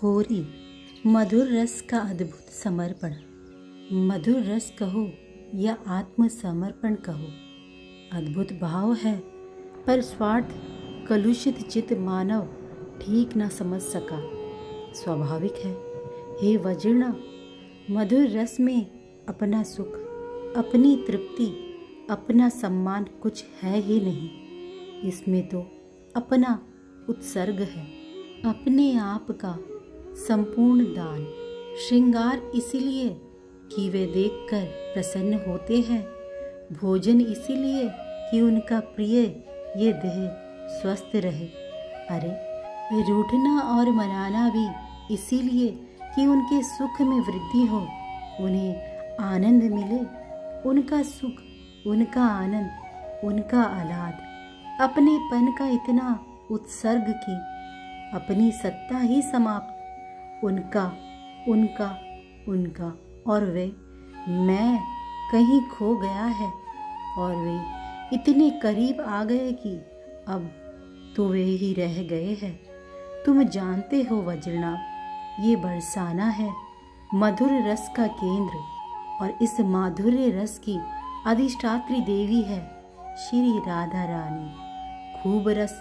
होरी मधुर रस का अद्भुत समर्पण। मधुर रस कहो या आत्मसमर्पण कहो, अद्भुत भाव है, पर स्वार्थ कलुषित चित्त मानव ठीक न समझ सका। स्वाभाविक है हे वज्रना, मधुर रस में अपना सुख, अपनी तृप्ति, अपना सम्मान कुछ है ही नहीं। इसमें तो अपना उत्सर्ग है, अपने आप का संपूर्ण दान। श्रृंगार इसलिए कि वे देखकर प्रसन्न होते हैं, भोजन इसीलिए कि उनका प्रिय ये देह स्वस्थ रहे। अरे रूठना और मनाना भी इसीलिए कि उनके सुख में वृद्धि हो, उन्हें आनंद मिले। उनका सुख, उनका आनंद, उनका आह्लाद, अपनेपन का इतना उत्सर्ग कि अपनी सत्ता ही समाप्त। उनका उनका उनका और वे मैं कहीं खो गया है, और वे इतने करीब आ गए कि अब तो वे ही रह गए हैं। तुम जानते हो वज्रनाभ, ये बरसाना है, मधुर रस का केंद्र, और इस माधुर्य रस की अधिष्ठात्री देवी है श्री राधा रानी। खूब रस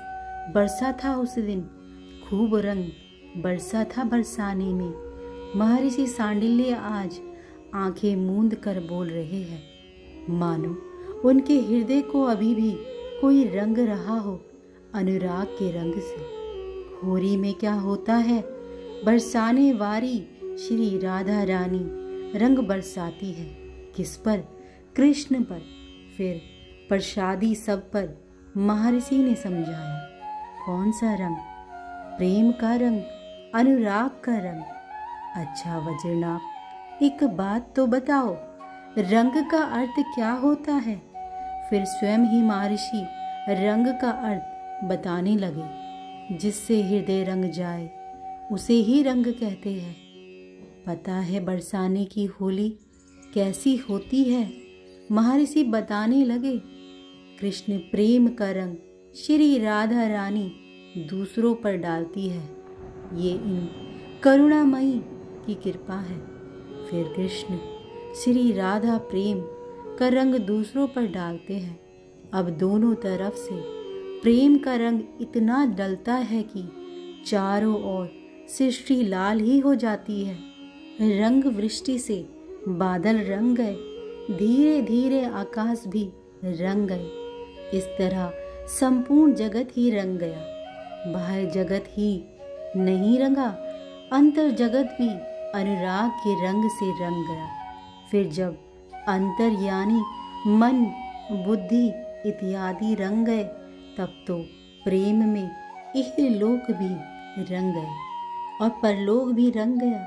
बरसा था उस दिन, खूब रंग बरसा था बरसाने में। महर्षि सांडिल्य आज आंखें मूंद कर बोल रहे हैं, मानो उनके हृदय को अभी भी कोई रंग रहा हो अनुराग के रंग से। होरी में क्या होता है, बरसाने वाली श्री राधा रानी रंग बरसाती है। किस पर? कृष्ण पर, फिर प्रसादी सब पर। महर्षि ने समझाया, कौन सा रंग? प्रेम का रंग, अनुराग का रंग। अच्छा वज्रनाभ, एक बात तो बताओ, रंग का अर्थ क्या होता है? फिर स्वयं ही महर्षि रंग का अर्थ बताने लगे। जिससे हृदय रंग जाए उसे ही रंग कहते हैं। पता है बरसाने की होली कैसी होती है? महर्षि बताने लगे। कृष्ण प्रेम का रंग श्री राधा रानी दूसरों पर डालती है, ये इन करुणामयी की कृपा है। फिर कृष्ण श्री राधा प्रेम का रंग दूसरों पर डालते हैं। अब दोनों तरफ से प्रेम का रंग इतना डलता है कि चारों ओर सृष्टि लाल ही हो जाती है। रंग वृष्टि से बादल रंग गए, धीरे धीरे आकाश भी रंग गए। इस तरह संपूर्ण जगत ही रंग गया। बाहर जगत ही नहीं रंगा, अंतर जगत भी अनुराग के रंग से रंग गया। फिर जब अंतर यानी मन, बुद्धि इत्यादि रंग गए, तब तो प्रेम में इहलोक भी रंग गए और परलोक भी रंग गया।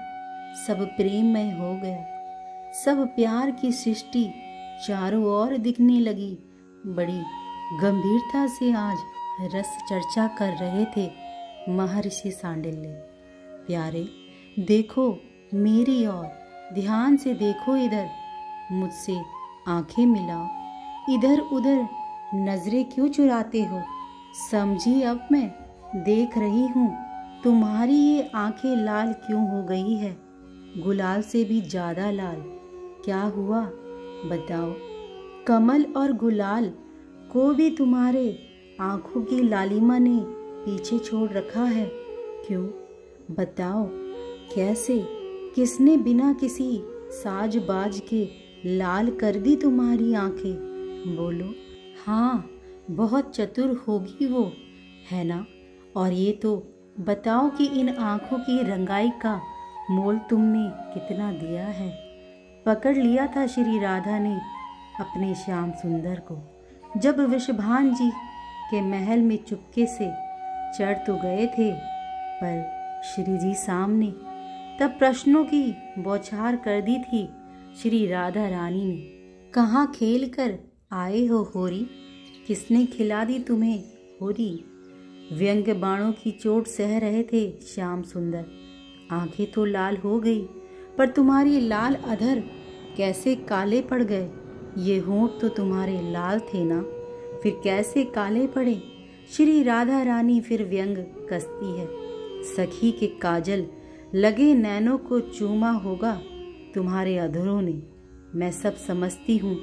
सब प्रेममय हो गया। सब प्यार की सृष्टि चारों ओर दिखने लगी। बड़ी गंभीरता से आज रस चर्चा कर रहे थे महर्षि सांडिल्य। प्यारे, देखो मेरी ओर, ध्यान से देखो इधर, मुझसे आंखें मिलाओ। इधर उधर नजरें क्यों चुराते हो? समझी अब मैं देख रही हूँ तुम्हारी ये आंखें लाल क्यों हो गई है, गुलाल से भी ज्यादा लाल। क्या हुआ बताओ? कमल और गुलाल को भी तुम्हारे आंखों की लालिमा ने पीछे छोड़ रखा है। क्यों बताओ? कैसे? किसने बिना किसी साज बाज के लाल कर दी तुम्हारी आंखें? बोलो। हाँ, बहुत चतुर होगी वो, है ना? और ये तो बताओ कि इन आंखों की रंगाई का मोल तुमने कितना दिया है? पकड़ लिया था श्री राधा ने अपने श्याम सुंदर को। जब वृषभान जी के महल में चुपके से चढ़ तो गए थे, पर श्री जी सामने तब प्रश्नों की बौछार कर दी थी श्री राधा रानी ने। कहाँ खेल कर आए हो होरी? किसने खिला दी तुम्हें होरी? व्यंग्य बाणों की चोट सह रहे थे श्याम सुंदर। आंखें तो लाल हो गई, पर तुम्हारी लाल अधर कैसे काले पड़ गए? ये होंठ तो तुम्हारे लाल थे ना, फिर कैसे काले पड़े? श्री राधा रानी फिर व्यंग कसती है। सखी के काजल लगे नैनों को चूमा होगा तुम्हारे अधरों ने। मैं सब समझती हूँ,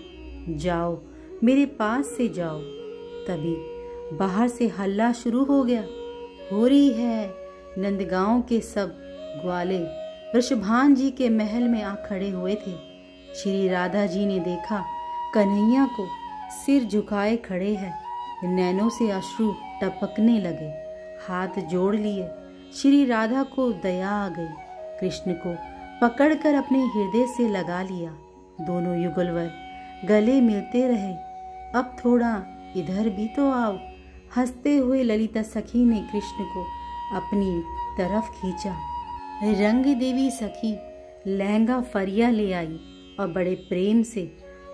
जाओ मेरे पास से जाओ। तभी बाहर से हल्ला शुरू हो गया। हो रही है। नंदगांव के सब ग्वाले वृषभान जी के महल में आ खड़े हुए थे। श्री राधा जी ने देखा कन्हैया को सिर झुकाए खड़े हैं, नैनों से अश्रु टपकने लगे। हाथ जोड़ लिए। श्री राधा को दया आ गई। कृष्ण को पकड़कर अपने हृदय से लगा लिया। दोनों युगलवर गले मिलते रहे। अब थोड़ा इधर भी तो आओ। हंसते हुए ललिता सखी ने कृष्ण को अपनी तरफ खींचा। रंग देवी सखी लहंगा फरिया ले आई और बड़े प्रेम से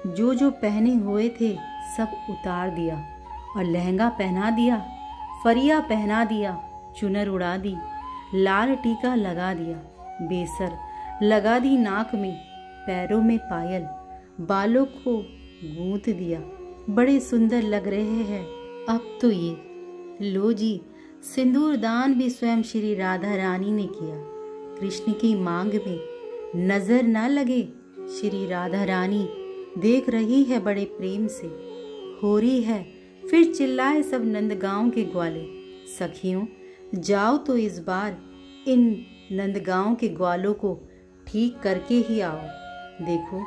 जो पहने हुए थे सब उतार दिया और लहंगा पहना दिया, फरिया पहना दिया, चुनर उड़ा दी, लाल टीका लगा दिया, बेसर लगा दी नाक में, पैरों में पायल, बालों को गूंथ दिया। बड़े सुंदर लग रहे हैं अब तो ये। लो जी, सिंदूर दान भी स्वयं श्री राधा रानी ने किया। कृष्ण की मांग में नजर न लगे। श्री राधा रानी देख रही है बड़े प्रेम से। हो रही है। फिर चिल्लाए सब नंदगांव के ग्वाले, सखियों जाओ तो इस बार इन नंदगांव के ग्वालों को ठीक करके ही आओ। देखो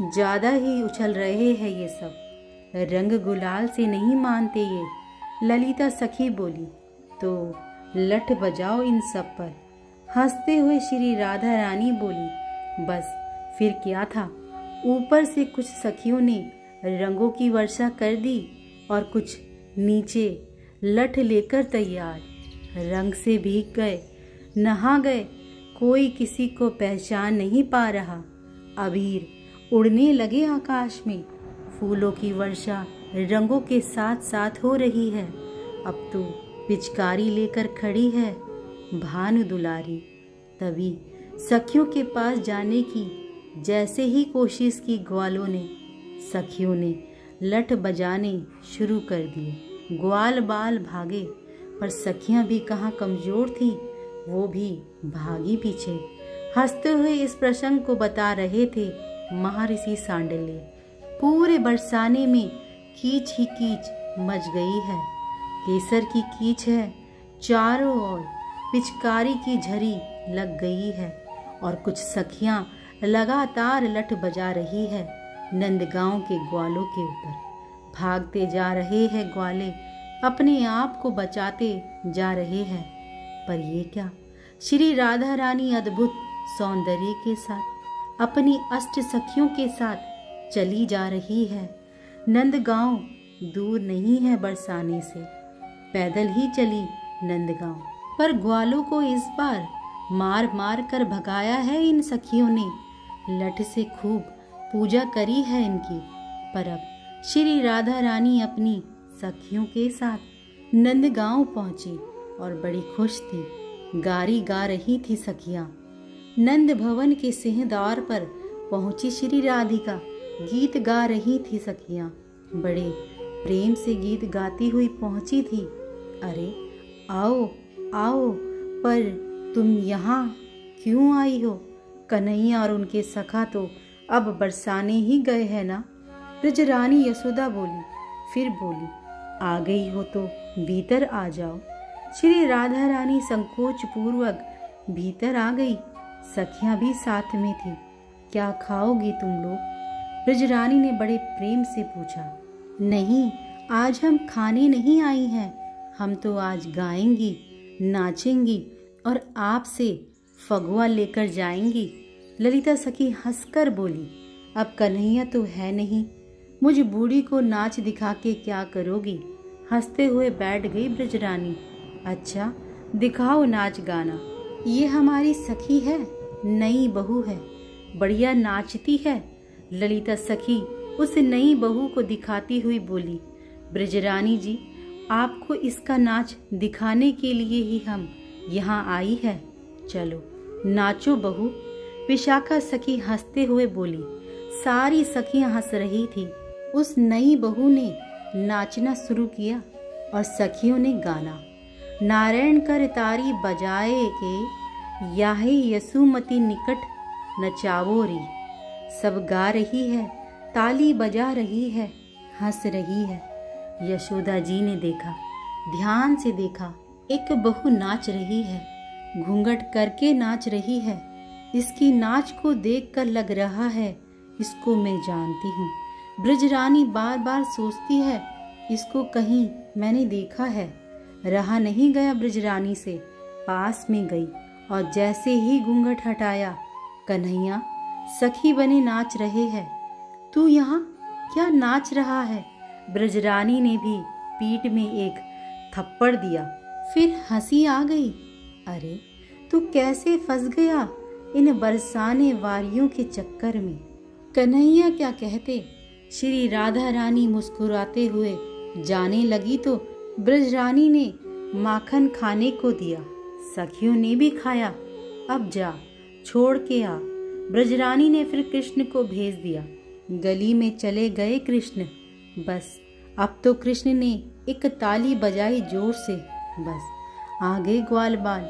ज्यादा ही उछल रहे हैं ये सब, रंग गुलाल से नहीं मानते ये। ललिता सखी बोली, तो लठ बजाओ इन सब पर। हंसते हुए श्री राधा रानी बोली, बस फिर क्या था। ऊपर से कुछ सखियों ने रंगों की वर्षा कर दी और कुछ नीचे लठ लेकर तैयार। रंग से भीग गए, नहा गए, कोई किसी को पहचान नहीं पा रहा। अबीर उड़ने लगे आकाश में। फूलों की वर्षा रंगों के साथ साथ हो रही है। अब तो पिचकारी लेकर खड़ी है भानु दुलारी। तभी सखियों के पास जाने की जैसे ही कोशिश की ग्वालों ने, सखियों ने लठ बजाने शुरू कर दिए। ग्वाल बाल भागे, पर सखियां भी कहाँ कमजोर थी, वो भी भागी पीछे। हंसते हुए इस प्रसंग को बता रहे थे महर्षि सांडिल्य। पूरे बरसाने में कीच ही कीच मच गई है। केसर की कीच है, चारों ओर पिचकारी की झरी लग गई है और कुछ सखियां लगातार लठ बजा रही है नंदगांव के ग्वालों के ऊपर। भागते जा रहे हैं ग्वाले, अपने आप को बचाते जा रहे हैं। पर ये क्या, श्री राधा रानी अद्भुत सौंदर्य के साथ अपनी अष्ट सखियों के साथ चली जा रही है। नंदगांव दूर नहीं है बरसाने से, पैदल ही चली नंदगांव। पर ग्वालों को इस बार मार मार कर भगाया है इन सखियों ने। लठ से खूब पूजा करी है इनकी। पर अब श्री राधा रानी अपनी सखियों के साथ नंदगांव पहुंची और बड़ी खुश थी। गारी गा रही थी सखियां। नंद भवन के सिंहद्वार पर पहुंची श्री राधिका, गीत गा रही थी सखियां। बड़े प्रेम से गीत गाती हुई पहुंची थी। अरे आओ आओ, पर तुम यहाँ क्यों आई हो? कन्हैया और उनके सखा तो अब बरसाने ही गए हैं ना? ब्रजरानी यशोदा बोली। फिर बोली, आ गई हो तो भीतर आ जाओ। श्री राधा रानी संकोच पूर्वक भीतर आ गई। सखियां भी साथ में थी। क्या खाओगी तुम लोग? ब्रजरानी ने बड़े प्रेम से पूछा। नहीं, आज हम खाने नहीं आई हैं, हम तो आज गाएंगी, नाचेंगी और आपसे फगुआ लेकर जाएंगी। ललिता सखी हंसकर बोली, अब कन्हैया तो है नहीं, मुझ बूढ़ी को नाच दिखा के क्या करोगी? हंसते हुए बैठ गई ब्रजरानी। अच्छा, दिखाओ नाच गाना। ये हमारी सखी है, नई बहू है, बढ़िया नाचती है। ललिता सखी उस नई बहू को दिखाती हुई बोली, ब्रजरानी जी, आपको इसका नाच दिखाने के लिए ही हम यहाँ आई है। चलो नाचो बहू। विशाखा सखी हंसते हुए बोली। सारी सखियां हंस रही थी। उस नई बहू ने नाचना शुरू किया और सखियों ने गाना। नारायण कर तारी बजाए के याहे यसुमति निकट नचावो री। सब गा रही है, ताली बजा रही है, हंस रही है। यशोदा जी ने देखा, ध्यान से देखा, एक बहू नाच रही है, घूंघट करके नाच रही है। इसकी नाच को देखकर लग रहा है इसको मैं जानती हूँ। ब्रजरानी बार बार सोचती है इसको कहीं मैंने देखा है। रहा नहीं गया ब्रजरानी से, पास में गई और जैसे ही घूंघट हटाया, कन्हैया सखी बने नाच रहे हैं। तू यहाँ क्या नाच रहा है? ब्रजरानी ने भी पीठ में एक थप्पड़ दिया, फिर हंसी आ गई। अरे तू कैसे फंस गया इन बरसाने वारियों के चक्कर में? कन्हैया क्या कहते। श्री राधा रानी मुस्कुराते हुए जाने लगी तो ब्रजरानी ने माखन खाने को दिया, सखियों ने भी खाया। अब जा छोड़ के आ। ब्रजरानी ने फिर कृष्ण को भेज दिया। गली में चले गए कृष्ण। बस अब तो कृष्ण ने एक ताली बजाई जोर से, बस आगे ग्वाल बाल।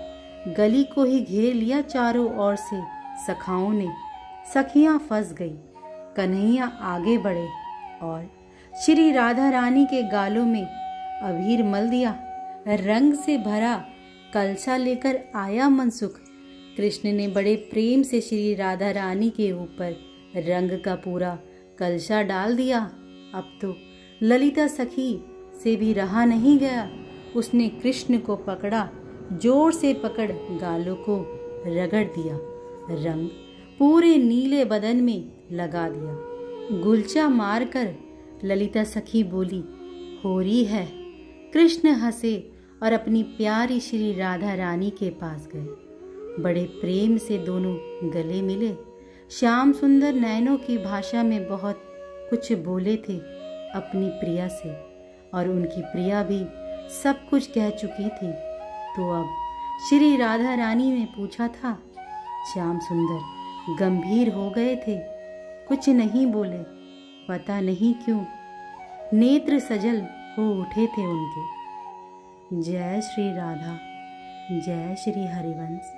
गली को ही घेर लिया चारों ओर से सखाओं ने। सखियां फंस गई। कन्हैया आगे बढ़े और श्री राधा रानी के गालों में अबीर मल दिया। रंग से भरा कलशा लेकर आया मनसुख। कृष्ण ने बड़े प्रेम से श्री राधा रानी के ऊपर रंग का पूरा कलशा डाल दिया। अब तो ललिता सखी से भी रहा नहीं गया। उसने कृष्ण को पकड़ा, जोर से पकड़ गालों को रगड़ दिया। रंग पूरे नीले बदन में लगा दिया। गुलचा मारकर ललिता सखी बोली, होरी है। कृष्ण हंसे और अपनी प्यारी श्री राधा रानी के पास गए। बड़े प्रेम से दोनों गले मिले। श्याम सुंदर नैनों की भाषा में बहुत कुछ बोले थे अपनी प्रिया से, और उनकी प्रिया भी सब कुछ कह चुकी थी। तो अब श्री राधा रानी ने पूछा था। श्याम सुंदर गंभीर हो गए थे, कुछ नहीं बोले। पता नहीं क्यों नेत्र सजल हो उठे थे उनके। जय श्री राधा, जय श्री हरिवंश।